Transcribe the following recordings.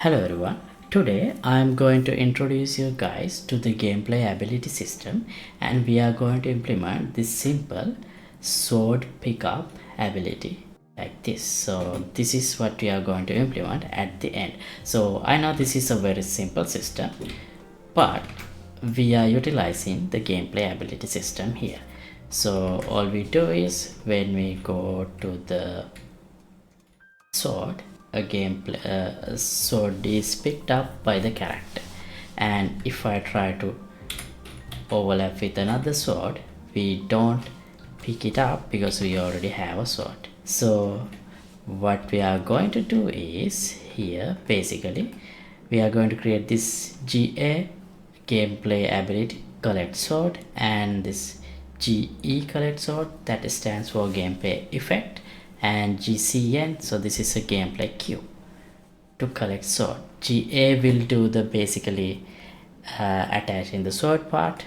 Hello everyone. Today I am going to introduce you guys to the gameplay ability system, and we are going to implement this simple sword pickup ability like this. So this is what we are going to implement at the end. So I know this is a very simple system, but we are utilizing the gameplay ability system here. So all we do is when we go to the sword, a gameplay sword is picked up by the character, and if I try to overlap with another sword, we don't pick it up because we already have a sword. So what we are going to do is here basically we are going to create this GA gameplay ability collect sword and this GE collect sword, that stands for gameplay effect, and GCN, so this is a gameplay queue to collect sword. GA will do the basically attaching the sword part.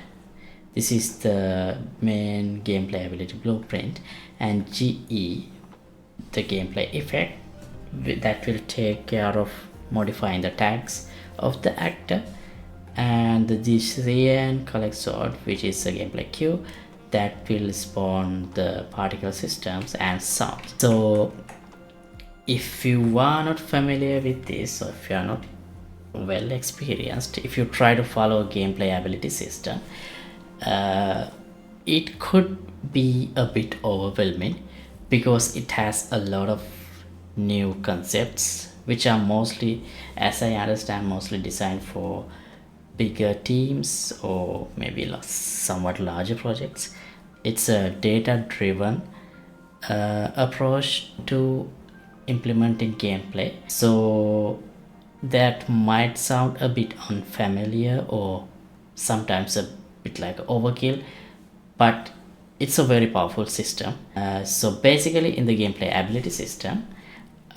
This is the main gameplay ability blueprint, and GE the gameplay effect that will take care of modifying the tags of the actor, and the GCN collect sword, which is a gameplay queue that will spawn the particle systems and sounds. So if you are not familiar with this, or if you are not well experienced, if you try to follow a gameplay ability system, it could be a bit overwhelming because it has a lot of new concepts which are mostly, as I understand, mostly designed for bigger teams or maybe somewhat larger projects. It's a data driven approach to implementing gameplay, so that might sound a bit unfamiliar or sometimes a bit like overkill, but it's a very powerful system. So basically in the gameplay ability system,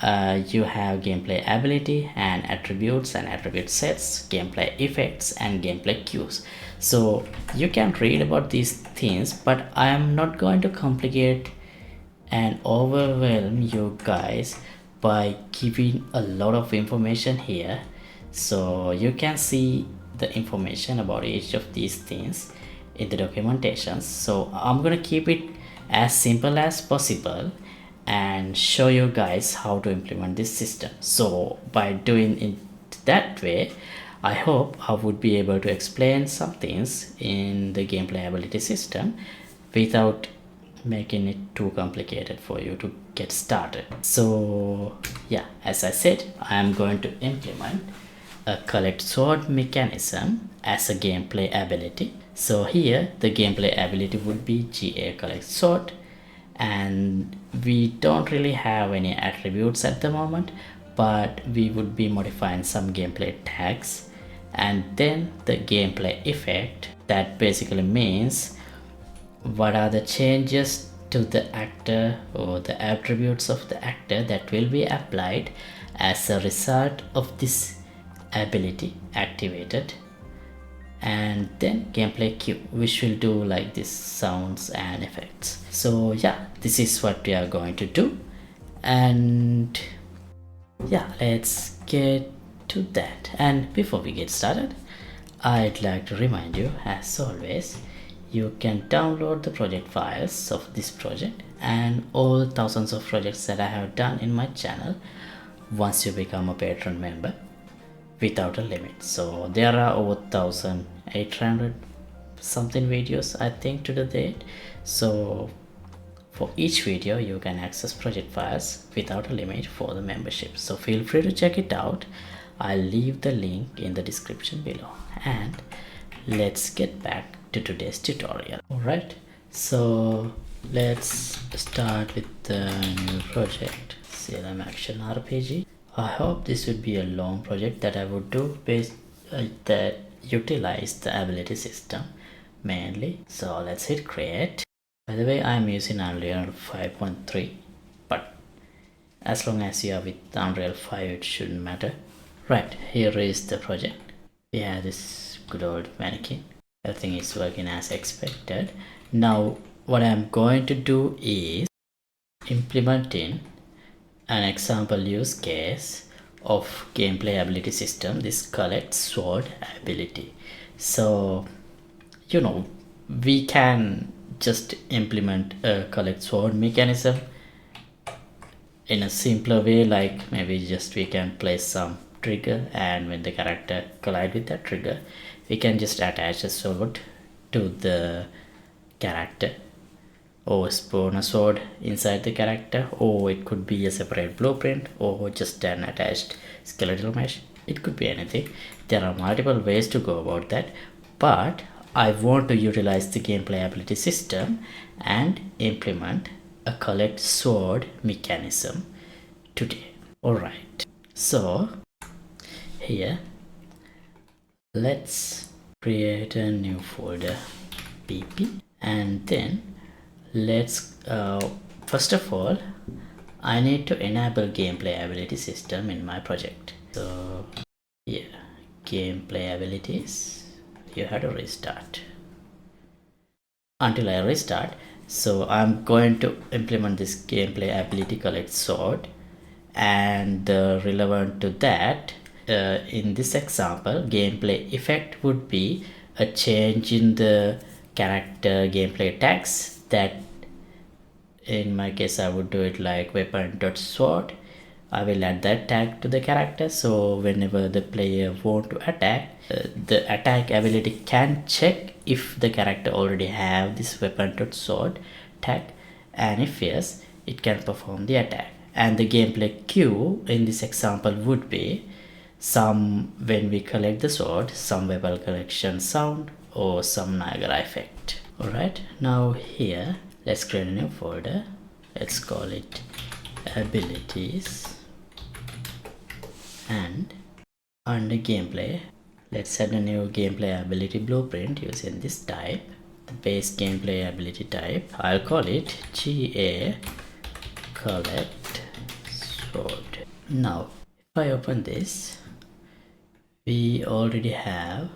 you have gameplay ability and attribute sets, gameplay effects, and gameplay cues. So you can read about these things, but I am not going to complicate and overwhelm you guys by giving a lot of information here. So you can see the information about each of these things in the documentation. So I'm gonna keep it as simple as possible and show you guys how to implement this system. So by doing it that way, I hope I would be able to explain some things in the gameplay ability system without making it too complicated for you to get started. So yeah, as I said, I am going to implement a collect sword mechanism as a gameplay ability. So here the gameplay ability would be GA collect sword, and we don't really have any attributes at the moment, but we would be modifying some gameplay tags, and then the gameplay effect, that basically means what are the changes to the actor or the attributes of the actor that will be applied as a result of this ability activated, and then gameplay cue, which will do like this sounds and effects. So yeah, this is what we are going to do, and yeah, let's get to that. And before we get started, I'd like to remind you, as always, you can download the project files of this project and all thousands of projects that I have done in my channel once you become a patron member without a limit. So there are over 1800 something videos I think to the date. So for each video you can access project files without a limit for the membership. So feel free to check it out. I'll leave the link in the description below, and let's get back to today's tutorial. Alright, so let's start with the new project, CLM Action RPG. I hope this would be a long project that I would do based that utilize the ability system mainly. So let's hit create. By the way, I'm using Unreal 5.3, but as long as you are with Unreal 5 it shouldn't matter. Right, here is the project. We have this good old mannequin. Everything is working as expected. Now what I'm going to do is implementing an example use case of gameplay ability system, this collect sword ability. So we can just implement a collect sword mechanism in a simpler way, like maybe just we can place some trigger, and when the character collide with that trigger, we can just attach a sword to the character, or spawn a sword inside the character, or it could be a separate blueprint, or just an attached skeletal mesh. It could be anything. There are multiple ways to go about that, but I want to utilize the gameplay ability system and implement a collect sword mechanism today. Alright, so here let's create a new folder, pp, and then let's first of all I need to enable gameplay ability system in my project. So here, gameplay abilities, you have to restart until I restart. So I'm going to implement this gameplay ability collect sword, and relevant to that, in this example, gameplay effect would be a change in the character gameplay tags. That in my case I would do it like weapon.sword. I will add that tag to the character, so whenever the player want to attack, the attack ability can check if the character already have this weapon.sword tag, and if yes, it can perform the attack. And the gameplay cue in this example would be some, when we collect the sword, some weapon collection sound or some Niagara effect. Alright, now here let's create a new folder. Let's call it abilities, and under gameplay let's add a new gameplay ability blueprint using this type, the base gameplay ability type. I'll call it GA collect sword. Now if I open this, we already have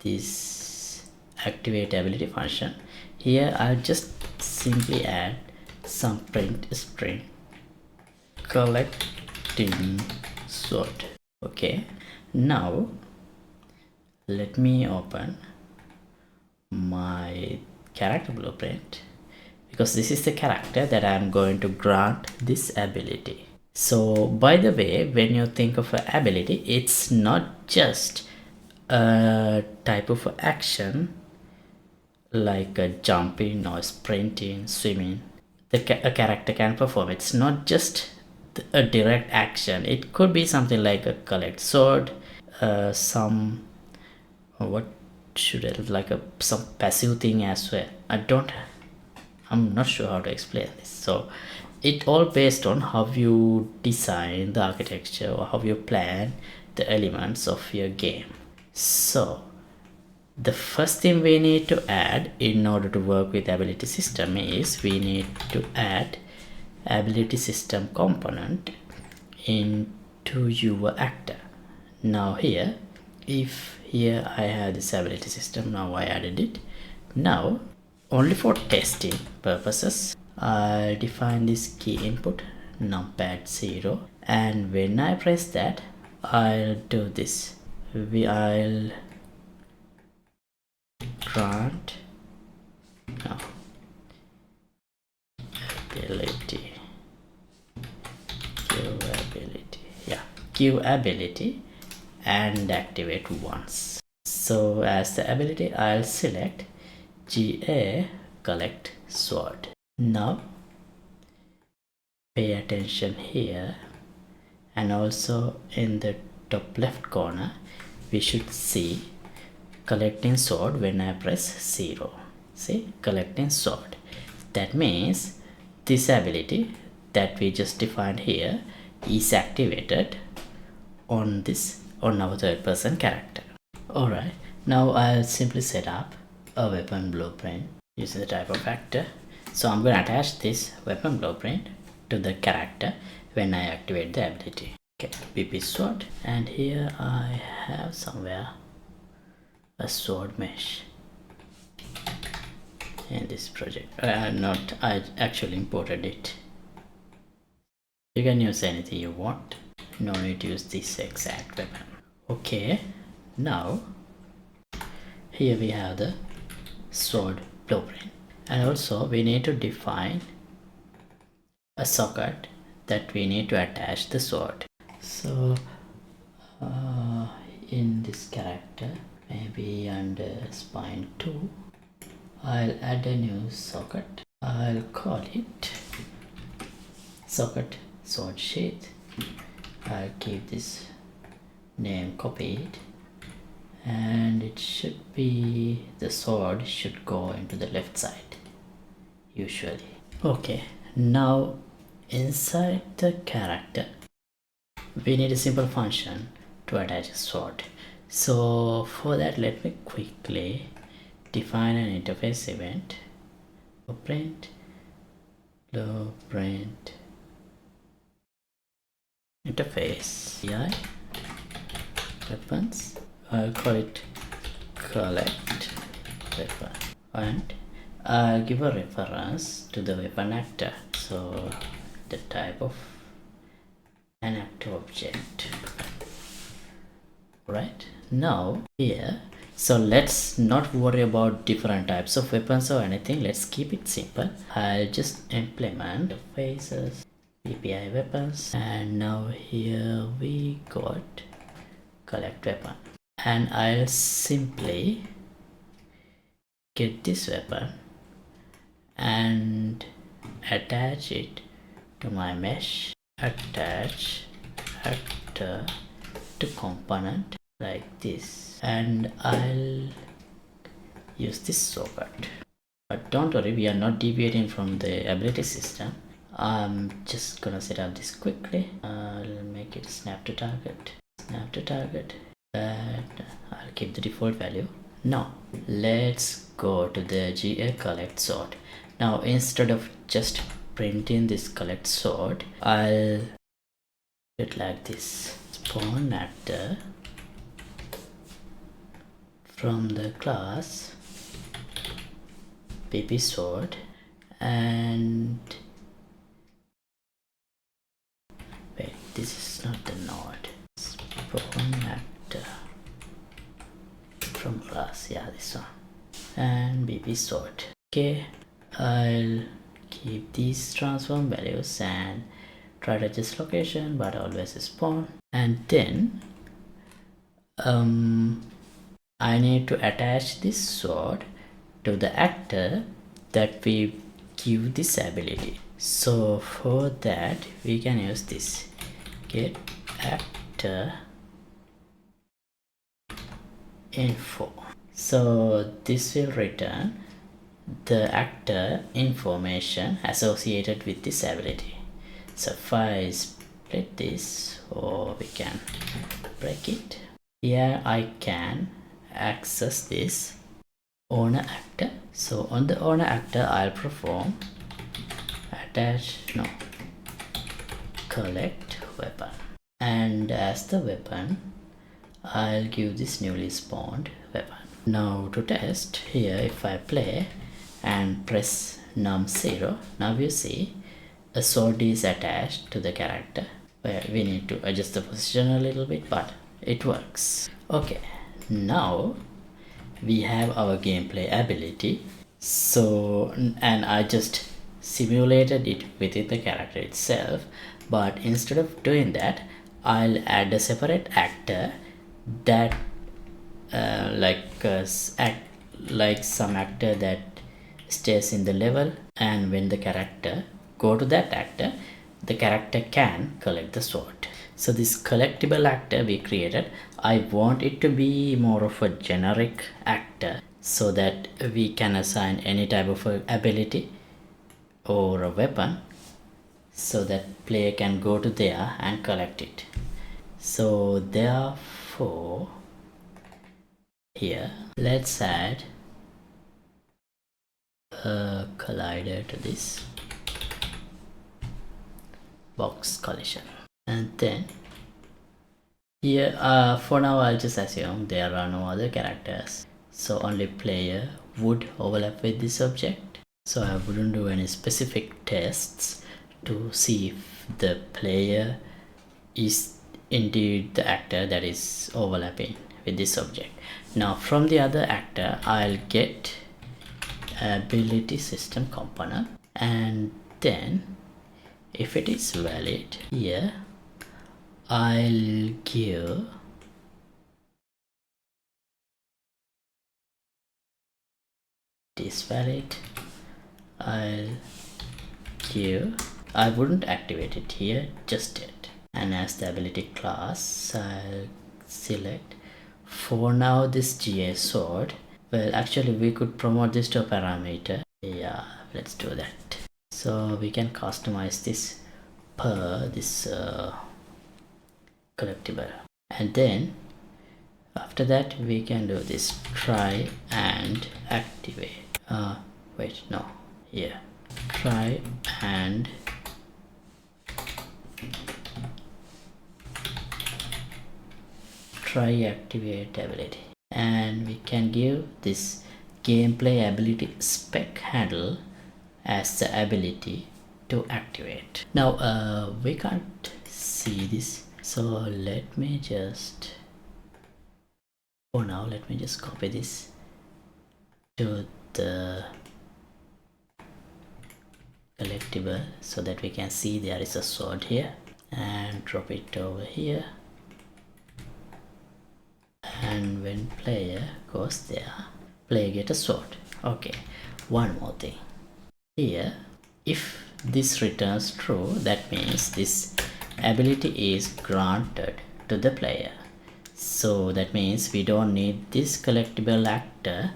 this activate ability function. Here I'll just simply add some print string collecting sword. Okay, now let me open my character blueprint, because this is the character that I'm going to grant this ability. So by the way, when you think of an ability, it's not just a type of action like a jumping or sprinting, swimming, a character can perform. It's not just a direct action. It could be something like a collect sword, some, what should I, like some passive thing as well. I'm not sure how to explain this. So it all based on how you design the architecture or how you plan the elements of your game. So the first thing we need to add in order to work with ability system is we need to add ability system component into your actor. Now here, if here I have this ability system, now I added it. Now only for testing purposes, I define this key input numpad 0, and when I press that, I'll do this. I'll grant ability, queue ability, and activate once. So as the ability, I'll select GA collect sword. Now pay attention here, and also in the top left corner we should see collecting sword when I press 0. See, collecting sword. That means this ability that we just defined here is activated on our third person character. Alright, now I'll simply set up a weapon blueprint using the type of actor. So I'm going to attach this weapon blueprint to the character when I activate the ability. Okay, PP sword, and here I have somewhere a sword mesh in this project. I actually imported it. You can use anything you want. no need to use this exact weapon. Okay, now here we have the sword blueprint, and also we need to define a socket that we need to attach the sword. So in this character, maybe under spine 2, I'll add a new socket. I'll call it socket sword sheath. I'll keep this name copied, and it should be, the sword should go into the left side usually. Okay, now inside the character we need a simple function to attach a sword. So for that, let me quickly define an interface event. Blueprint interface AI weapons. I'll call it collect weapon, and I'll give a reference to the weapon actor, so the type of an actor object. Right now here, so let's not worry about different types of weapons or anything. Let's keep it simple. I'll just implement the faces, PPI weapons, and now here we got collect weapon, and I'll simply get this weapon and attach it to my mesh. Attach actor to component like this, and I'll use this socket. But don't worry, we are not deviating from the ability system. I'm just gonna set up this quickly. I'll make it snap to target, and I'll keep the default value. Now let's go to the GA collect sword. Now instead of just printing this collect sword, I'll do it like this: spawn actor from the class PP sword, and wait, this is not the node. Spawn actor from class, yeah, this one, and BP sword. Okay, I'll keep these transform values and try to adjust location, but always spawn. And then I need to attach this sword to the actor that we give this ability. So for that we can use this get actor info. So this will return the actor information associated with this ability. So if I split this, or we can break it, here I can access this owner actor. So on the owner actor, I'll perform collect weapon, and as the weapon I'll give this newly spawned weapon. Now to test, here if I play and press num0, now you see a sword is attached to the character. Where we need to adjust the position a little bit, but it works. Okay, now we have our gameplay ability. So, and I just simulated it within the character itself, but instead of doing that, I'll add a separate actor that act like some actor that stays in the level, and when the character go to that actor, the character can collect the sword. So this collectible actor we created, I want it to be more of a generic actor, so that we can assign any type of ability or a weapon, so that player can go to there and collect it. So therefore here let's add a collider to this box collision, and then here for now I'll just assume there are no other characters, so only player would overlap with this object. So I wouldn't do any specific tests to see if the player is indeed the actor that is overlapping with this object. Now from the other actor I'll get ability system component, and then if it is valid here I'll give this valid. I wouldn't activate it here just yet, and as the ability class I'll select for now this GA sword. Well, actually we could promote this to a parameter. Yeah, let's do that. So we can customize this per this collectible, and then after that we can do this try and activate. Wait, no, here try and activate ability, and we can give this gameplay ability spec handle as the ability to activate. Now we can't see this, so let me just copy this to the collectible so that we can see there is a sword here, and drop it over here, and when player goes there player get a sword. Okay, one more thing here, if this returns true that means this ability is granted to the player, so that means we don't need this collectible actor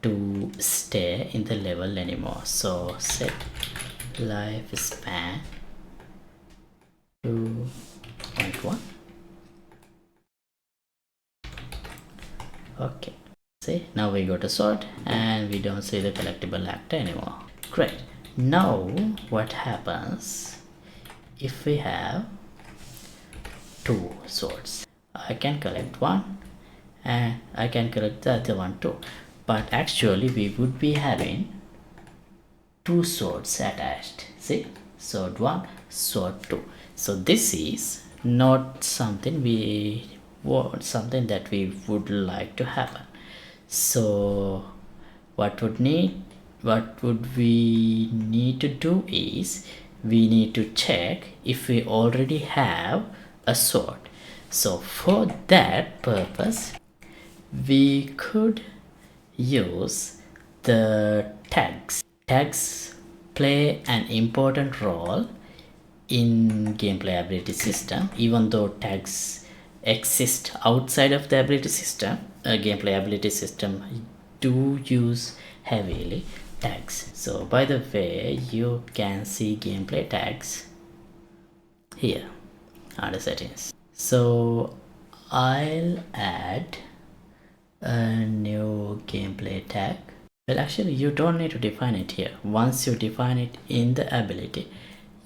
to stay in the level anymore. So set lifespan to 0.1. Okay, see, now we got a sword and we don't see the collectible actor anymore. Great. Now what happens if we have two swords? I can collect one and I can collect the other one too, but actually we would be having two swords attached. See, sword 1, sword 2. So this is not something we want, something that we would like to happen. So what would we need to do is we need to check if we already have a sword. So for that purpose we could use the tags. Tags play an important role in gameplay ability system. Even though tags exist outside of the ability system, gameplay ability system do use heavily tags. So by the way, you can see gameplay tags here under settings. So I'll add a new gameplay tag. Well, actually you don't need to define it here. Once you define it in the ability,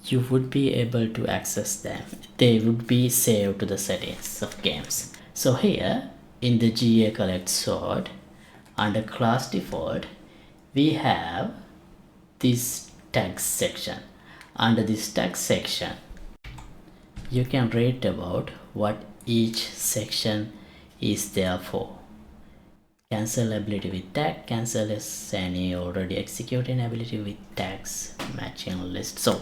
you would be able to access them. They would be saved to the settings of games. So here in the GA collect sword, under class default we have this tags section. Under this tags section you can read about what each section is there for. Cancel ability with tag, cancel is any already executing ability with tags matching list. So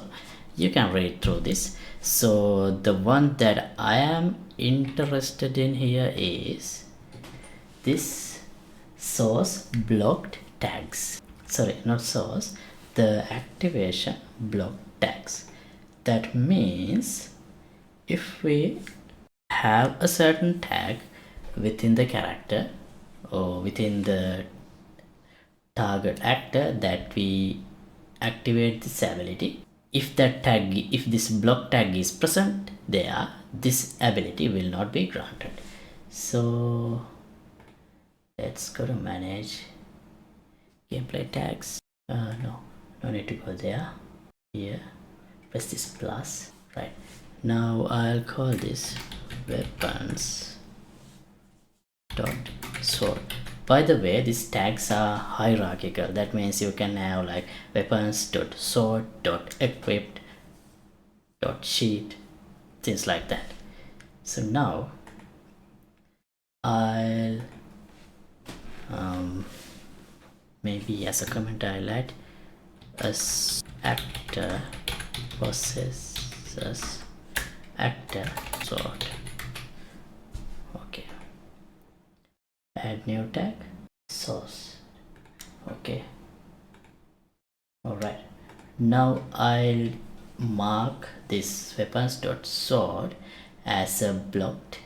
you can read through this. So the one that I am interested in here is this source blocked tags. Sorry, not source, the activation block tags. That means if we have a certain tag within the character or within the target actor that we activate this ability, if this block tag is present there, this ability will not be granted. So let's go to manage gameplay tags. No need to go there. Here press this plus. Right, now I'll call this weapons dot sword. By the way, these tags are hierarchical. That means you can have like weapons dot sword dot equipped dot sheet, things like that. So now I'll maybe as a comment I'll add as actor possesses actor sword. Okay, add new tag source. Okay, all right, now I'll mark this weapons.sword as a blocked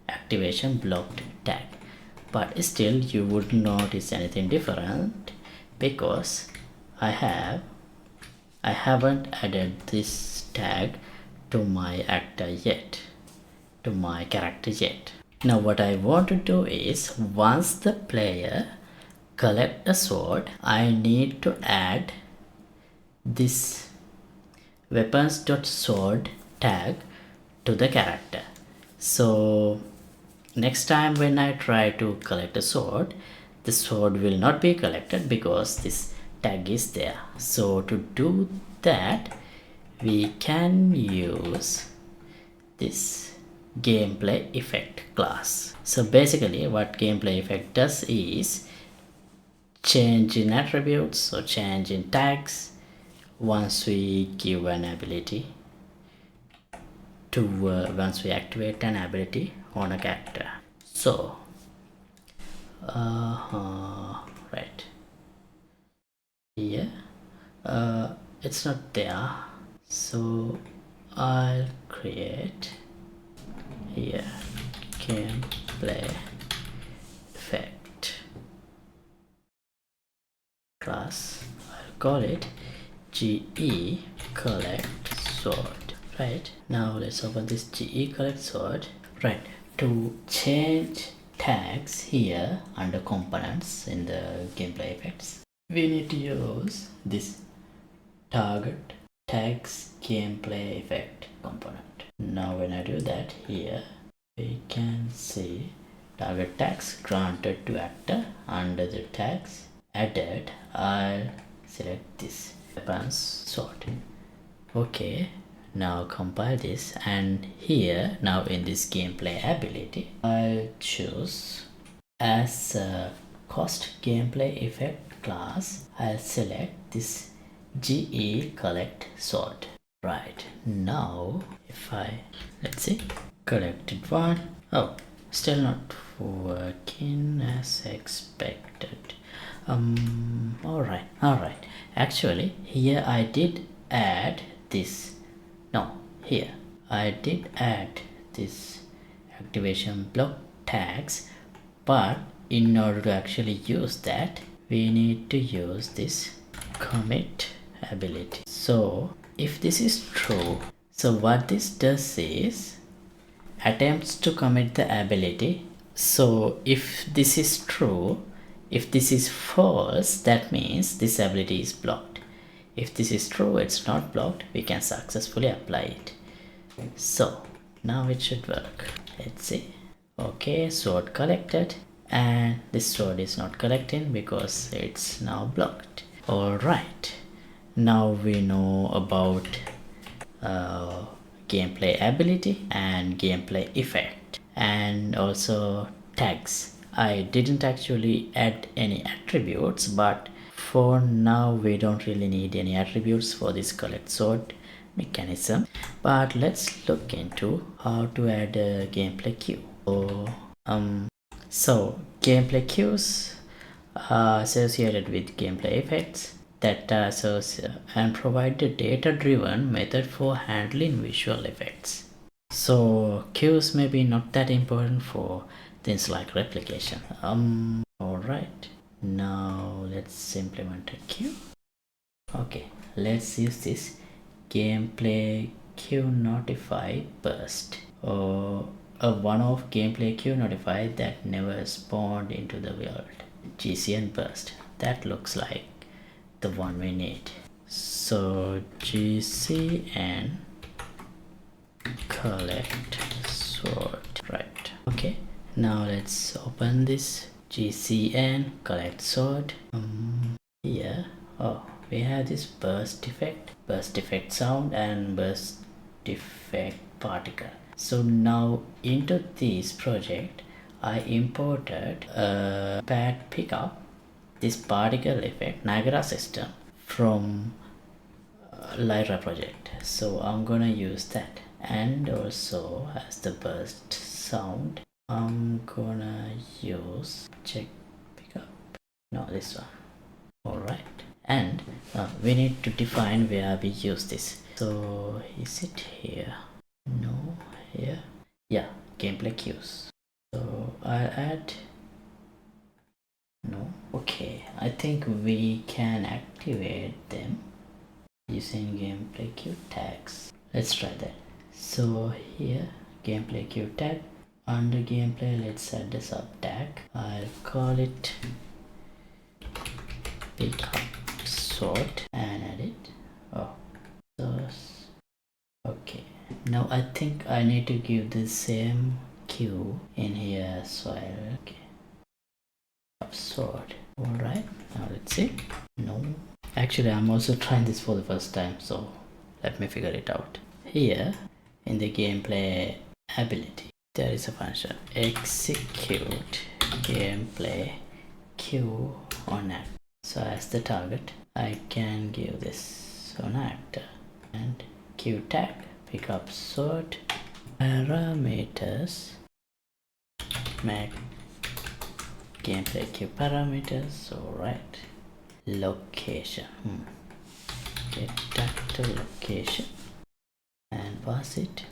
activation blocked tag, but still you would notice anything different because I haven't added this tag to my actor yet, to my character yet. Now what I want to do is, once the player collect a sword, I need to add this weapons.sword tag to the character. So next time when I try to collect a sword, the sword will not be collected because this tag is there. So to do that, we can use this gameplay effect class. So basically what gameplay effect does is change in attributes or change in tags once we give an ability to once we activate an ability on a character. So right here it's not there, so I'll create here gameplay effect class. I'll call it GE collect sword. Right, now let's open this GE collect sword. Right, to change tags here under components in the gameplay effects, we need to use this target tags gameplay effect component. Now when I do that, here we can see target tags granted to actor. Under the tags added, I'll select this weapons sword. Okay, now compile this, and here now in this gameplay ability, I'll choose as a cost gameplay effect class, I'll select this GE collect sword. Right, now if I, let's see, collected one. Oh, still not working as expected. All right, actually here I did add this. No, here I did add this activation block tags, but in order to actually use that, we need to use this commit ability. So if this is true, so what this does is attempts to commit the ability. So if this is true, if this is false, that means this ability is blocked. If this is true, it's not blocked, we can successfully apply it. So now it should work. Let's see. Okay, sword collected, and this sword is not collecting because it's now blocked. All right, now we know about gameplay ability and gameplay effect, and also tags. I didn't actually add any attributes, but for now we don't really need any attributes for this collect sword mechanism. But let's look into how to add a gameplay queue. So gameplay queues are associated with gameplay effects that are associated and provide a data-driven method for handling visual effects. So queues may be not that important for things like replication. Alright, now let's implement a queue. Okay, let's use this gameplay queue notify burst, or a one-off gameplay queue notify that never spawned into the world. GCN burst, that looks like the one we need. So GCN collect sword. Right, okay, now let's open this GCN collect sword. Here, oh, we have this burst effect sound and burst effect particle. So now into this project I imported a pad pickup, this particle effect Niagara system from Lyra project. So I'm gonna use that, and also as the burst sound I'm gonna use check pickup, no, this one. All right, and we need to define where we use this. So is it here? No, here. Yeah, gameplay cues. So I'll add, no, okay, I think we can activate them using gameplay cue tags. Let's try that. So here, gameplay cue tag. Under gameplay, let's add the sub tag. I'll call it pickup sort and add it. Oh, so okay. Now I think I need to give the same cue in here as well. Okay. Sort. Alright, now let's see. No. Actually, I'm also trying this for the first time, so let me figure it out. Here in the gameplay ability, there is a function execute gameplay cue on act. So as the target, I can give this on actor and cue tag pickup sort parameters make gameplay cue parameters. All right, location, get that to location and pass it.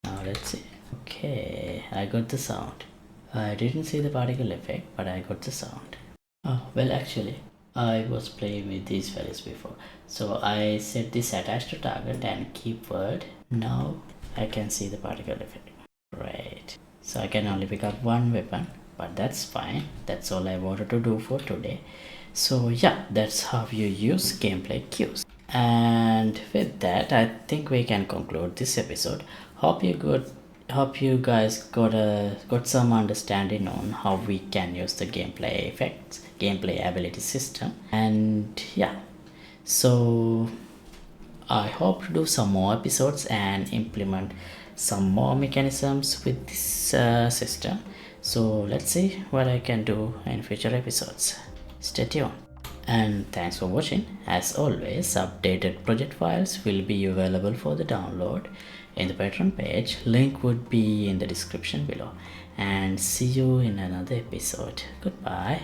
Now let's see. Okay, I got the sound. I didn't see the particle effect, but I got the sound. Oh, well, actually I was playing with these values before, so I set this attached to target and keyword. Now I can see the particle effect. Right, so I can only pick up one weapon, but that's fine. That's all I wanted to do for today. So yeah, that's how you use gameplay cues. And with that, I think we can conclude this episode. Hope you guys got some understanding on how we can use the gameplay effects, gameplay ability system. And yeah, so I hope to do some more episodes and implement some more mechanisms with this system. So let's see what I can do in future episodes. Stay tuned. And thanks for watching. As always, updated project files will be available for the download in the Patreon page. Link would be in the description below. And see you in another episode. Goodbye.